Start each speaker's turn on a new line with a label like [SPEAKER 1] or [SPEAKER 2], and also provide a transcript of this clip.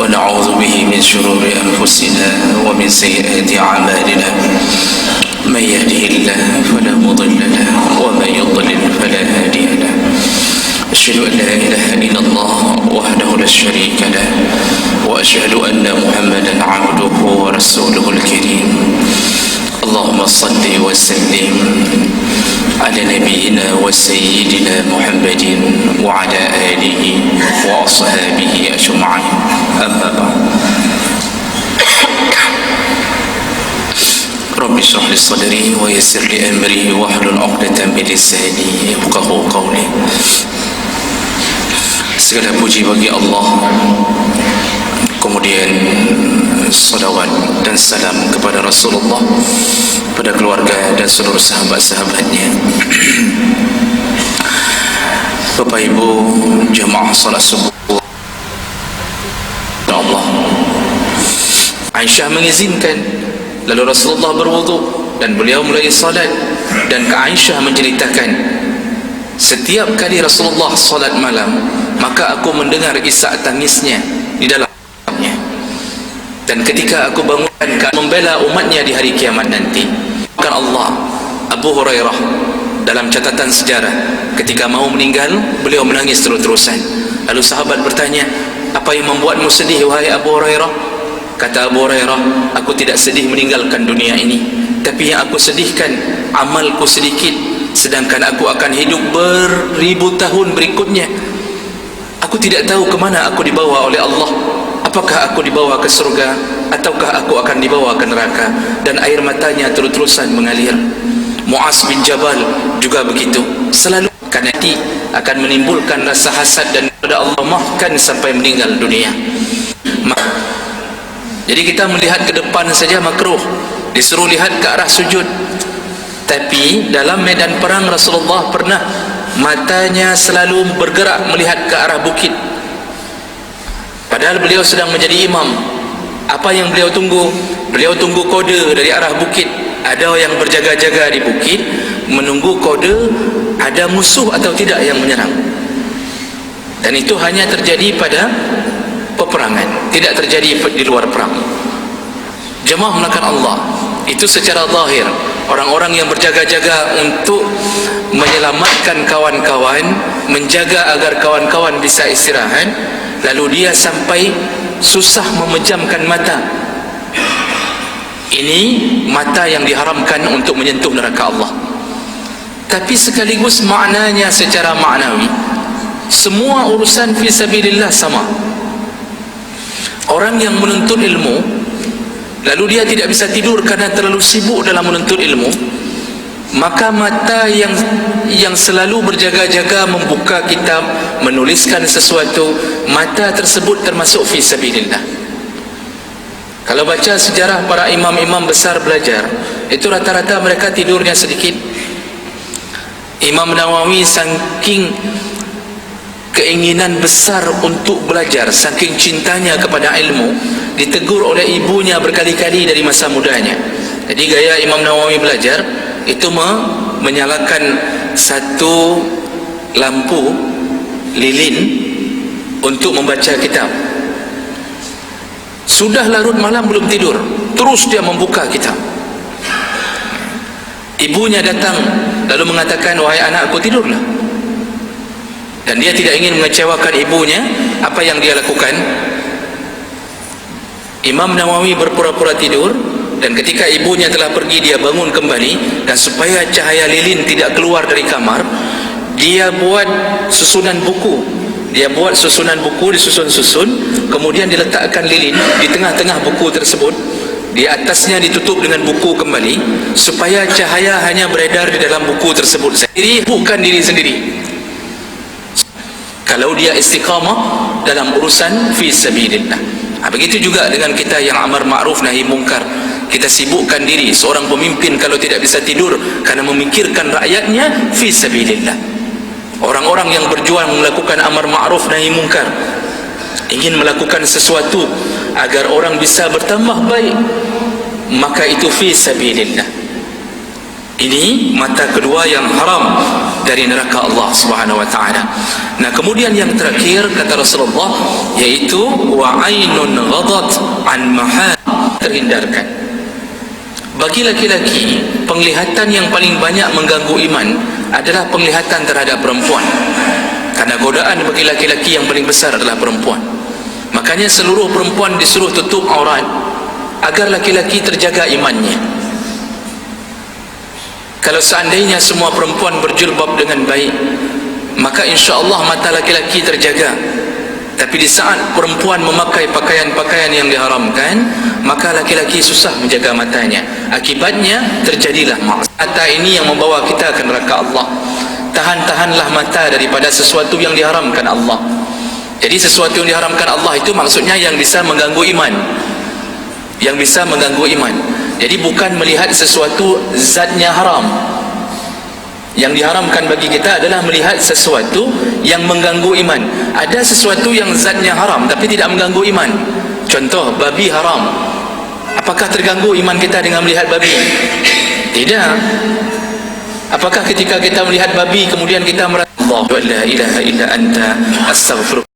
[SPEAKER 1] ونعوذ به من شرور أنفسنا ومن سيئات أعمالنا من يهده الله فلا مضل له ومن يضلل فلا هادي له أشهد أن لا إله إلا الله وحده لا شريك له وأشهد أن محمدا عبده ورسوله الكريم اللهم صل وسلم على نبينا وسيدنا محمد وعلى آله وأصحابه أجمعين أما بعد رب اشرح لي صدري ويسر لي أمري واحلل عقدة من لساني يفقهوا قولي. Segala puji bagi Allah, kemudian salawat dan salam kepada Rasulullah, pada keluarga dan seluruh sahabat-sahabatnya. Bapak Ibu jemaah salat subuh, Allah, Aisyah mengizinkan, lalu Rasulullah berwudu dan beliau mulai salat, dan Aisyah menceritakan, setiap kali Rasulullah salat malam, maka aku mendengar isak tangisnya di dalamnya. Dan ketika aku bangunkan membela umatnya di hari kiamat nanti, maka Allah, Abu Hurairah dalam catatan sejarah, ketika mau meninggal beliau menangis terus-terusan. Lalu sahabat bertanya, apa yang membuatmu sedih wahai Abu Hurairah? Kata Abu Hurairah, aku tidak sedih meninggalkan dunia ini, tapi yang aku sedihkan amalku sedikit, sedangkan aku akan hidup beribu tahun berikutnya. Aku tidak tahu ke mana aku dibawa oleh Allah. Apakah aku dibawa ke surga ataukah aku akan dibawa ke neraka? Dan air matanya terus-terusan mengalir. Muaz bin Jabal juga begitu. Selalu nanti akan menimbulkan rasa hasad dan kepada Allah maafkan sampai meninggal dunia. Jadi kita melihat ke depan saja makruh, disuruh lihat ke arah sujud. Tapi dalam medan perang Rasulullah pernah matanya selalu bergerak melihat ke arah bukit, padahal beliau sedang menjadi imam. Apa yang beliau tunggu? Beliau tunggu kode dari arah bukit. Ada yang berjaga-jaga di bukit menunggu kode ada musuh atau tidak yang menyerang. Dan itu hanya terjadi pada peperangan, tidak terjadi di luar perang. Jemaah melakukan Allah itu secara zahir. Orang-orang yang berjaga-jaga untuk menyelamatkan kawan-kawan, menjaga agar kawan-kawan bisa istirahat, lalu dia sampai susah memejamkan mata. Ini mata yang diharamkan untuk menyentuh neraka Allah. Tapi sekaligus maknanya secara maknawi, semua urusan fi sabilillah sama. Orang yang menuntut ilmu, lalu dia tidak bisa tidur karena terlalu sibuk dalam menuntut ilmu, maka mata yang selalu berjaga-jaga membuka kitab, menuliskan sesuatu, mata tersebut termasuk fi sabilillah. Kalau baca sejarah para imam-imam besar belajar, itu rata-rata mereka tidurnya sedikit. Imam Nawawi saking keinginan besar untuk belajar, saking cintanya kepada ilmu, ditegur oleh ibunya berkali-kali dari masa mudanya. Jadi gaya Imam Nawawi belajar itu menyalakan satu lampu lilin untuk membaca kitab. Sudah larut malam belum tidur, terus dia membuka kitab. Ibunya datang lalu mengatakan, wahai anakku, tidurlah. Dan dia tidak ingin mengecewakan ibunya. Apa yang dia lakukan? Imam Nawawi berpura-pura tidur, dan ketika ibunya telah pergi, dia bangun kembali, dan supaya cahaya lilin tidak keluar dari kamar, dia buat susunan buku. Dia buat susunan buku, disusun-susun, kemudian diletakkan lilin di tengah-tengah buku tersebut. Di atasnya ditutup dengan buku kembali, supaya cahaya hanya beredar di dalam buku tersebut sendiri, bukan diri sendiri. Kalau dia istiqamah dalam urusan fi sabilillah. Begitu juga dengan kita yang amar ma'ruf nahi mungkar. Kita sibukkan diri. Seorang pemimpin kalau tidak bisa tidur karena memikirkan rakyatnya, fi sabilillah. Orang-orang yang berjuang melakukan amar ma'ruf nahi mungkar, ingin melakukan sesuatu agar orang bisa bertambah baik, maka itu fi sabilillah. Ini mata kedua yang haram dari neraka Allah Subhanahu wa taala. Nah, kemudian yang terakhir kata Rasulullah, yaitu wa ainun ghadat an mahal, terhindarkan. Bagi laki-laki, penglihatan yang paling banyak mengganggu iman adalah penglihatan terhadap perempuan. Karena godaan bagi laki-laki yang paling besar adalah perempuan. Makanya seluruh perempuan disuruh tutup aurat agar laki-laki terjaga imannya. Kalau seandainya semua perempuan berjilbab dengan baik, maka insya-Allah mata laki-laki terjaga. Tapi di saat perempuan memakai pakaian-pakaian yang diharamkan, maka laki-laki susah menjaga matanya. Akibatnya terjadilah maksiat. Mata ini yang membawa kita ke neraka Allah. Tahan-tahanlah mata daripada sesuatu yang diharamkan Allah. Jadi sesuatu yang diharamkan Allah itu maksudnya yang bisa mengganggu iman. Yang bisa mengganggu iman. Jadi bukan melihat sesuatu zatnya haram. Yang diharamkan bagi kita adalah melihat sesuatu yang mengganggu iman. Ada sesuatu yang zatnya haram tapi tidak mengganggu iman. Contoh, babi haram. Apakah terganggu iman kita dengan melihat babi? Tidak. Apakah ketika kita melihat babi kemudian kita merasa Allah la ilaha illa anta astaghfiruka